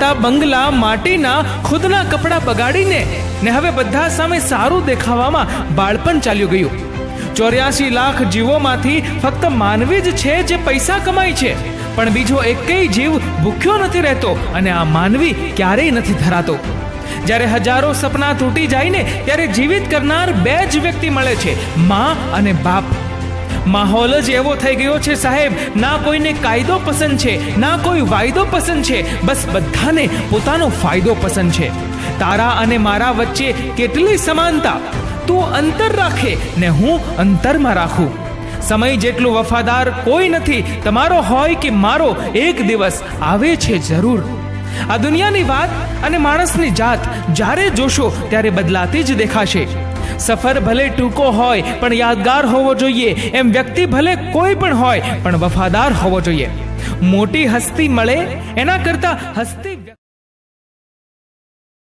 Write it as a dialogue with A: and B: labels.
A: બંગલા માટીના ખુદના કપડાં બગાડીને ને હવે બધા સામે સારું દેખાવામાં બાળપણ ચાલ્યું ગયું. 84 લાખ જીવોમાંથી ફક્ત માનવી જ છે જે પૈસા કમાય છે, પણ બીજો એકેય જીવ ભૂખ્યો નથી રહેતો અને આ માનવી ક્યારેય નથી ધરાતો. જ્યારે હજારો સપના તૂટી જાય ને ત્યારે જીવિત કરનાર બે જ વ્યક્તિ મળે છે, માં અને બાપ. માહોલ જ એવો થઈ ગયો છે સાહેબ, ના કોઈને કાયદો પસંદ છે, ના કોઈ વાયદો પસંદ છે, બસ બધાને પોતાનો ફાયદો પસંદ છે. તારા અને મારા વચ્ચે કેટલી સમાનતા! તું અંતર રાખે ને હું અંતરમાં રાખું. સમય જેટલું વફાદાર કોઈ નથી, તમારો હોય કે મારો એક દિવસ આવે છે જરૂર. આ દુનિયાની વાત અને માણસની જાત જ્યારે જોશો ત્યારે બદલાતી જ દેખાશે. સફર ભલે ટૂંકો હોય પણ યાદગાર હોવો જોઈએ, એમ વ્યક્તિ ભલે કોઈ પણ હોય પણ વફાદાર હોવો જોઈએ. મોટી હસ્તી મળે એના કરતા હસ્તી